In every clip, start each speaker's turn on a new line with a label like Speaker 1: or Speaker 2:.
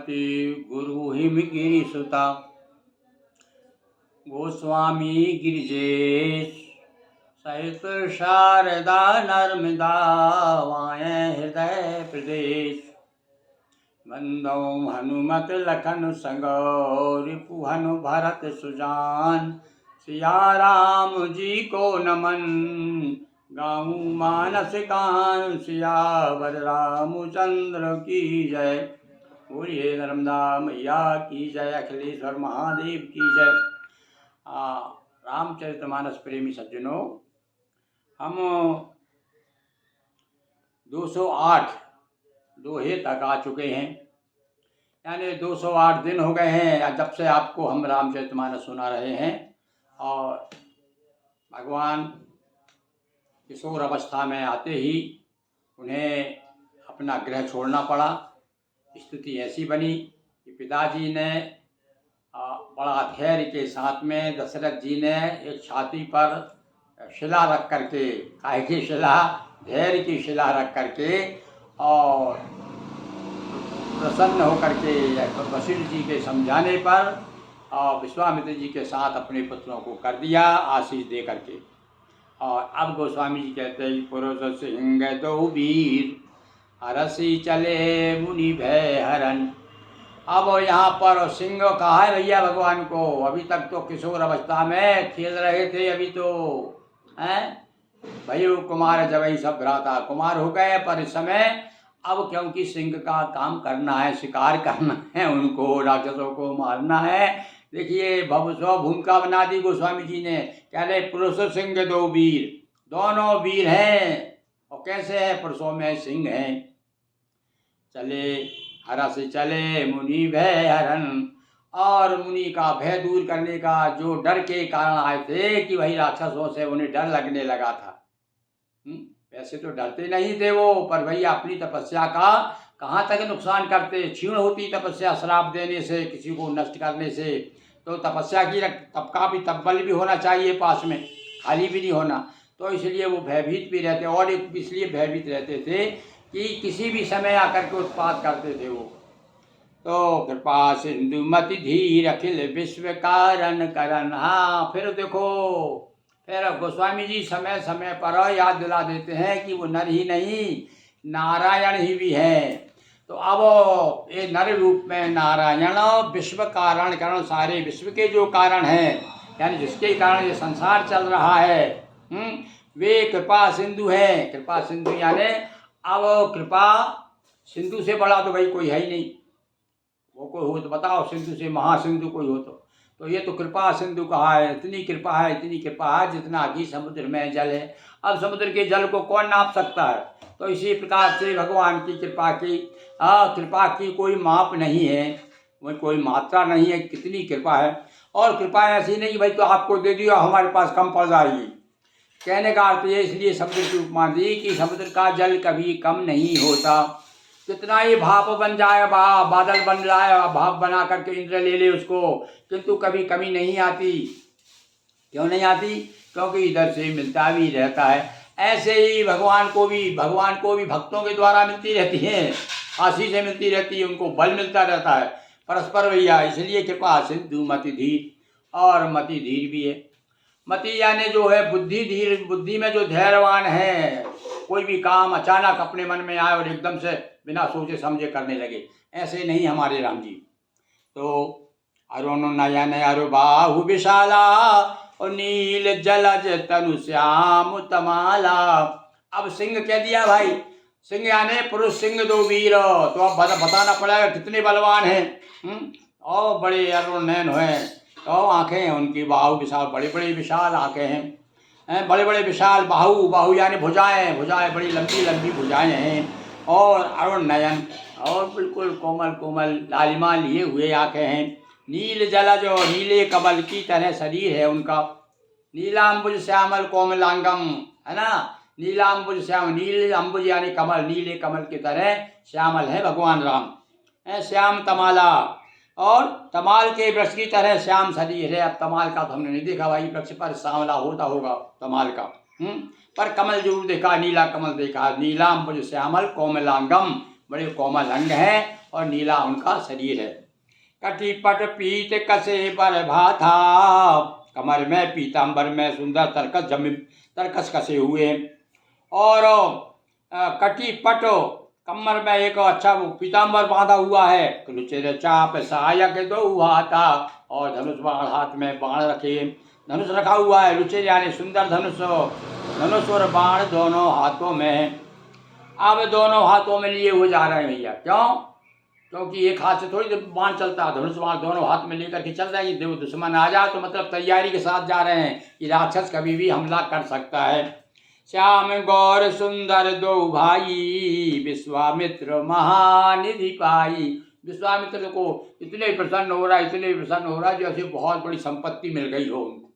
Speaker 1: हनुमति गुरु हिमगिरि सुता गोस्वामी गिरिजेश सहित शारदा नर्मदा वायें हृदय प्रदेश बंदौ हनुमत लखन संगो रिपु हनु भरत सुजान सिया राम जी को नमन गाऊं मानस गान सियावर रामचंद्र की जय। बोलिए नर्मदा मैया की जय, अखिलेश्वर महादेव की जय। रामचरितमानस प्रेमी सज्जनों, हम 208 दोहे तक आ चुके हैं, यानी 208 दिन हो गए हैं जब से आपको हम रामचरितमानस सुना रहे हैं। और भगवान किशोर अवस्था में आते ही उन्हें अपना गृह छोड़ना पड़ा। स्थिति ऐसी बनी कि पिताजी ने बड़ा धैर्य के साथ में दशरथ जी ने एक छाती पर शिला रख करके, काहे की शिला, धैर्य की शिला रख करके, और प्रसन्न होकर के वशिष्ठ जी के समझाने पर और विश्वामित्र जी के साथ अपने पुत्रों को कर दिया आशीष दे करके। और अब गोस्वामी जी कहते हैं पुरुष सिंह दो वीर हरसी चले मुनि भय हरन। अब यहाँ पर सिंह कहा है भैया भगवान को, अभी तक तो किशोर अवस्था में खेल रहे थे, अभी तो हैं भयो कुमार जब ही सब भ्राता कुमार हो गए, पर इस समय अब क्योंकि सिंह का काम करना है, शिकार करना है, उनको राक्षसों को मारना है। देखिए भव भूमिका बना दी गोस्वामी जी ने, कह रहे पुरुष सिंह दो वीर, दोनों वीर हैं। और कैसे है, पुरुषों में सिंह हैं। चले हरा से चले मुनि भय हरन, और मुनि का भय दूर करने का, जो डर के कारण आए थे कि वही राक्षसों से उन्हें डर लगने लगा था। वैसे तो डरते नहीं थे वो, पर भैया अपनी तपस्या का कहाँ तक नुकसान करते। क्षीण होती तपस्या श्राप देने से, किसी को नष्ट करने से। तो तपस्या की तब का भी तब बल भी होना चाहिए पास में, खाली भी नहीं होना। तो इसलिए वो भयभीत भी रहते, और इसलिए भयभीत रहते थे कि किसी भी समय आकर के उत्पात करते थे वो। तो कृपा सिंधु मति धीर अखिल विश्व कारण करन। हाँ, फिर देखो, फिर गोस्वामी जी समय समय पर याद दिला देते हैं कि वो नर ही नहीं नारायण ही भी हैं। तो अब ये नर रूप में नारायण विश्व कारण, कारण सारे विश्व के जो कारण हैं, यानी जिसके कारण ये संसार चल रहा है, वे कृपा सिंधु हैं। कृपा सिंधु यानी अब कृपा सिंधु से बड़ा तो भाई कोई है ही नहीं। वो कोई हो तो बताओ, सिंधु से महासिंधु कोई हो तो ये तो कृपा सिंधु कहा है। इतनी कृपा है, इतनी कृपा है जितना कि समुद्र में जल है। अब समुद्र के जल को कौन नाप सकता है। तो इसी प्रकार से भगवान की कृपा की कोई माप नहीं है, वो कोई मात्रा नहीं है, कितनी कृपा है। और कृपा ऐसी नहीं भाई तो आपको दे दिया हमारे पास कम पड़ जाएगी। कहने का अर्थ ये, इसलिए समुद्र की उपमा दी कि समुद्र का जल कभी कम नहीं होता। कितना ही भाप बन जाए, बादल बन जाए, भाप बना करके इंद्र ले ले उसको, किंतु कभी कमी नहीं आती। क्यों नहीं आती? क्योंकि इधर से मिलता भी रहता है। ऐसे ही भगवान को भी भक्तों के द्वारा मिलती रहती है, आशीष मिलती रहती है, उनको बल मिलता रहता है परस्पर भैया। इसलिए कृपा सिंधु मति धीर, और मति धीर भी है। मति यानी जो है बुद्धि धीर, बुद्धि में जो धैर्यवान है, कोई भी काम अचानक अपने मन में आए और एकदम से बिना सोचे समझे करने लगे, ऐसे नहीं हमारे राम जी। तो अरुण नयन अरु बाहु विशाला और नील जलज तनु श्याम तमाला। अब सिंह कह दिया भाई, सिंह यानी पुरुष सिंह दो वीर। तो अब बताना पड़ेगा कितने बलवान हैं। और बड़े अरुण नयन हैं, तो आंखें हैं उनकी, बाहु विशाल, बड़ी बड़ी विशाल आंखें हैं, बड़े बड़े विशाल बाहु यानी भुजाएं बड़ी लंबी लंबी भुजाएं हैं। और अरुण नयन, और बिल्कुल कोमल कोमल लालिमा लिए हुए आंखें हैं। नील जलज, और नीले कमल की तरह शरीर है उनका। नीलाम्बुज श्यामल कोमलांगम, है ना। नीलाम्बुज श्याम, नील अम्बुज यानी कमल, नीले कमल की तरह श्यामल है भगवान राम। श्याम तमाला, और तमाल के वृक्ष की तरह श्याम शरीर है। अब तमाल का तो हमने नहीं देखा भाई, वृक्ष पर सांवला होता होगा तमाल का, पर कमल जरूर देखा, नीला कमल देखा। नीलाम्बुज श्यामल कोमलांगम, बड़े कोमल अंग हैं और नीला उनका शरीर है। कटिपट पीत कसे पर भाथा, कमर में पीताम्बर में सुंदर तरकस कसे हुए। और कटिपट कमर में एक अच्छा पीताम्बर बांधा हुआ है। लुचेरे चाप सहायक दो हुआ था, और धनुष बाण हाथ में बाण रखे, धनुष रखा हुआ है। लुचेरे यानी सुंदर धनुष और बाण दोनों हाथों में। अब दोनों हाथों में लिए हुए जा रहे हैं भैया। क्यों? क्योंकि एक हाथ से थोड़ी बाण चलता है, धनुष बाण दोनों हाथ में लेकर के चल रहे हैं। देव दुश्मन आ जाए तो मतलब तैयारी के साथ जा रहे हैं कि राक्षस कभी भी हमला कर सकता है। श्याम गौर सुंदर दो भाई, विश्वामित्र महानिधि पाई। विश्वामित्र को इतने प्रसन्न हो रहा है जैसे बहुत बड़ी संपत्ति मिल गई हो उनको।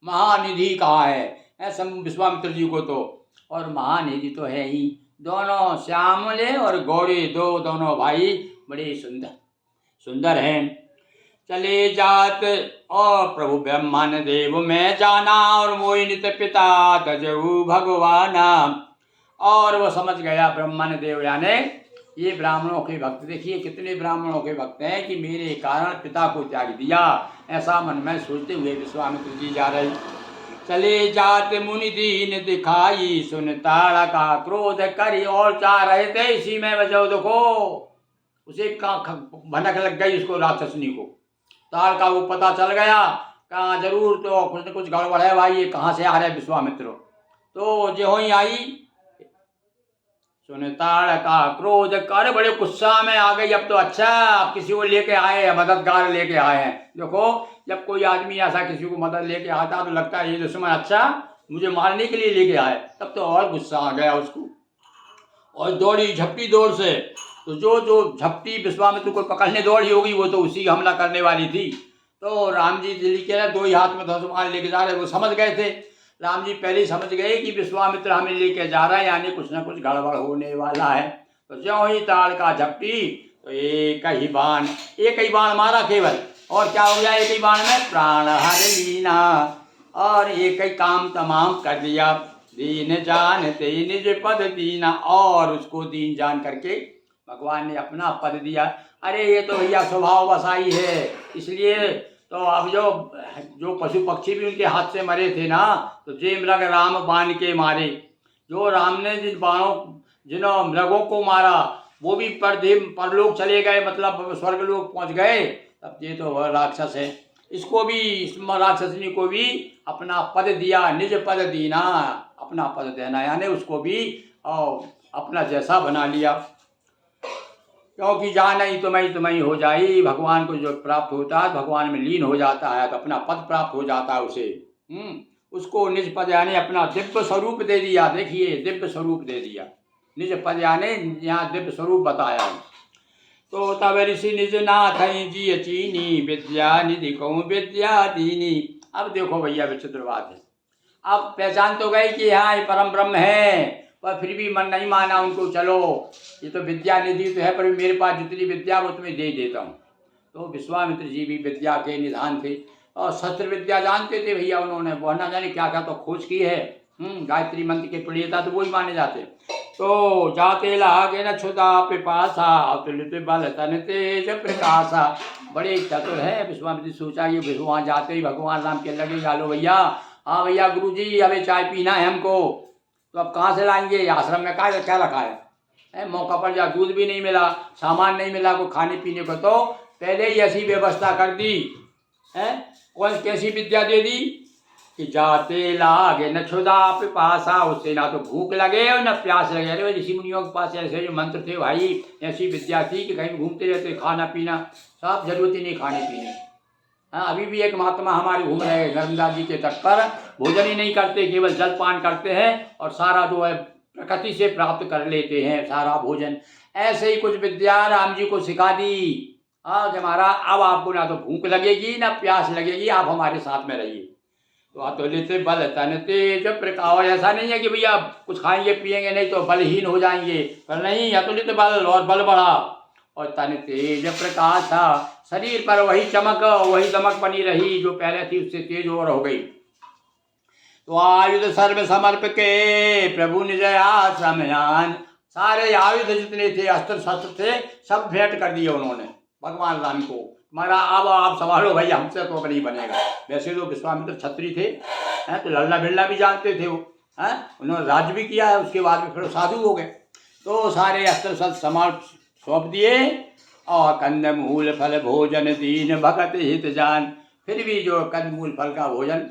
Speaker 1: महानिधि कहा है विश्वामित्र जी को तो, और महानिधि तो है ही। दोनों श्यामले और गौरे दोनों भाई बड़े सुंदर हैं। चले जात और प्रभु ब्रह्मन देव में जाना, और मोहि नित पिता तजहु भगवाना। और वो समझ गया ब्रह्मन देव यानी ये ब्राह्मणों के भक्त, देखिए कितने ब्राह्मणों के भक्त हैं कि मेरे कारण पिता को त्याग दिया, ऐसा मन में सोचते हुए विश्वामित्र जी जा रहे। चले जात मुनि दीन दिखाई, सुन ताड़ा का क्रोध करी। और चाह रहे थे इसी में बजाओ, देखो उसे भनक लग गई उसको, राक्षसनी को ताड़ का वो पता चल गया। कहा जरूर तो कुछ न कुछ गड़बड़ है भाई, ये कहाँ से आ रहे विश्वामित्र। तो जो ही आई, सुन ताड़ का क्रोध कर, बड़े गुस्सा में आ गई। अब तो अच्छा, अब किसी को लेके आए हैं, मददगार लेके आए हैं। देखो जब कोई आदमी ऐसा किसी को मदद लेके आता तो लगता है ये दुश्मन अच्छा मुझे मारने के लिए लेके आए, तब तो और गुस्सा आ गया उसको। और दौड़ी झपटी दौड़ से, तो जो झपटी विश्वामित्र को पकड़ने दौड़ी होगी वो तो उसी का हमला करने वाली थी। तो राम जी दिल्ली के दो ही हाथ में धनुष बाण लेके जा रहे, वो समझ गए थे। राम जी पहले ही समझ गए कि विश्वामित्र हमें लेके जा रहा है, यानी कुछ ना कुछ गड़बड़ होने वाला है। तो ज्यों ही ताड़ का झपटी, तो एक ही बाण मारा केवल, और क्या हो गया एक ही बाण में प्राण हर लीना, और एक ही काम तमाम कर दिया। दीन जानते निज पद दीना, और उसको दीन जान करके भगवान ने अपना पद दिया। अरे ये तो भैया स्वभाव बसाई है, इसलिए तो अब जो पशु पक्षी भी उनके हाथ से मरे थे ना, तो जे मृग राम बाण के मारे। जो राम ने जिन मृगों को मारा वो भी परलोक चले गए, मतलब स्वर्ग लोक पहुंच गए। तब ये तो वह राक्षस है, इसको भी, इस राक्षसनी को भी अपना पद दिया, निज पद दीना, अपना पद देना, यानी उसको भी अपना जैसा बना लिया। क्योंकि जान ही तुम्हें हो जाई, भगवान को जो प्राप्त होता है भगवान में लीन हो जाता है तो अपना पद प्राप्त हो जाता है उसे। उसको निज पद यानी अपना दिव्य स्वरूप दे दिया। देखिए दिव्य स्वरूप दे दिया, निज पद यानी यहाँ दिव्य स्वरूप बताया। तो तब ऋषि निज नाथ जी चीनी, विद्या निधि कहूँ विद्या दीनी। अब देखो भैया विचित्र बात है, अब पहचान तो गई कि हाँ ये परम ब्रह्म है, पर फिर भी मन नहीं माना उनको। चलो ये तो विद्या निधि तो है, पर मेरे पास जितनी विद्या वो तुम्हें दे देता हूँ। तो विश्वामित्र जी भी विद्या के निधान थे और शस्त्र विद्या जानते थे भैया। उन्होंने वह ना जाने क्या क्या तो खोज की है। गायत्री मंत्र के प्रणेता तो वही माने जाते। तो जाते लागे न क्षुधा पिपासा, अतुलित बल तन तेज प्रकाशा। बड़े चतुर है विश्वामित्र। सोचा ये वहाँ जाते ही भगवान राम के लगे, जालो भैया, हाँ भैया गुरु जी हमें चाय पीना है हमको, तो अब कहाँ से लाएंगे, आश्रम में क्या रखा है? मौका पर जा दूध भी नहीं मिला, सामान नहीं मिला को खाने पीने को, तो पहले ही ऐसी व्यवस्था कर दी है। कौन कैसी विद्या दे दी कि जाते लागे न क्षुधा पिपासा, उससे ना तो भूख लगे और न प्यास लगे। अरे ऋषि मुनियों के पास ऐसे जो मंत्र थे भाई, ऐसी विद्या थी कि कहीं घूमते रहते, खाना पीना सब जरूरत ही नहीं खाने पीने। हाँ अभी भी एक महात्मा हमारे घूम रहे हैं नर्मदा जी के तट पर, भोजन ही नहीं करते, केवल जलपान करते हैं और सारा जो है प्रकृति से प्राप्त कर लेते हैं सारा भोजन। ऐसे ही कुछ विद्या राम जी को सिखा दी। हाँ कि महाराज अब आपको ना तो भूख लगेगी ना प्यास लगेगी, आप हमारे साथ में रहिए। तो अतुलित बल तन तेज प्रकाश, ऐसा नहीं है कि भैया कुछ खाएंगे पिएंगे नहीं तो बलहीन हो जाएंगे, पर नहीं, अतुलित बल और बल बढ़ा, और तन तेज प्रकाश था, शरीर पर वही चमक वही दमक बनी रही जो पहले थी, उससे तेज और हो गई। तो आयुध सर्व समर्प के प्रभु निज आश्रम यान, सारे आयुध जितने थे, अस्त्र शस्त्र थे, सब भेंट कर दिए उन्होंने भगवान राम को। हमारा अब आप संभालो भाई, हमसे तो नहीं बनेगा। वैसे तो विश्वामित्र छत्री थे, हैं, तो लल्ला बिल्ला भी जानते थे वो, हैं, उन्होंने राज्य भी किया है, उसके बाद में फिर साधु हो गए। तो सारे अस्त्र शस्त्र सामान सौंप दिए और कंदमूल फल भोजन दीन भगत हित जान। फिर भी जो कंदमूल फल का भोजन,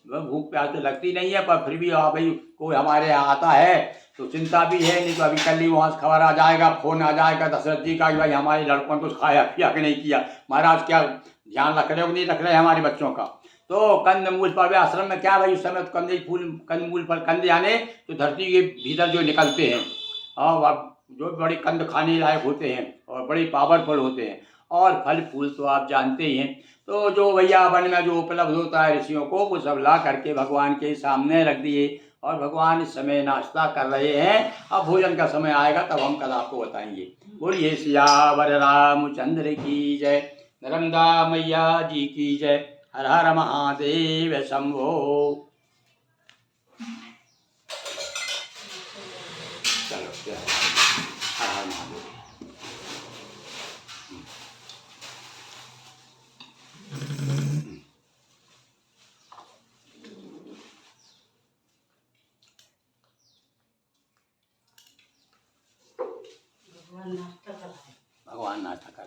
Speaker 1: भूख प्यास तो लगती नहीं है, पर फिर भी भाई कोई हमारे यहाँ आता है तो चिंता भी है, नहीं तो अभी कल ही वहाँ से खबर आ जाएगा, फोन आ जाएगा दशरथ जी का कि भाई हमारे लड़कों ने कुछ खाया पिया कि नहीं किया, महाराज क्या ध्यान रख रहे हो नहीं रख रहे हमारे बच्चों का। तो कंदमूल फल, आश्रम में क्या भाई उस समय तो कंदे फूल कंदमूल फल, कंदे आने तो धरती के भीतर जो निकलते हैं, और जो बड़े कंद खाने लायक होते हैं और बड़े पावरफुल होते हैं, और फल फूल तो आप जानते ही हैं। तो जो भैया वन में जो उपलब्ध होता है ऋषियों को, वो सब ला करके भगवान के सामने रख दिए, और भगवान इस समय नाश्ता कर रहे हैं। अब भोजन का समय आएगा तब हम कल आपको बताएंगे। बोलिए सियावर रामचंद्र की जय, नर्मदा मैया जी की जय, हर हर महादेव शंभो। चलो हर हर महादेव।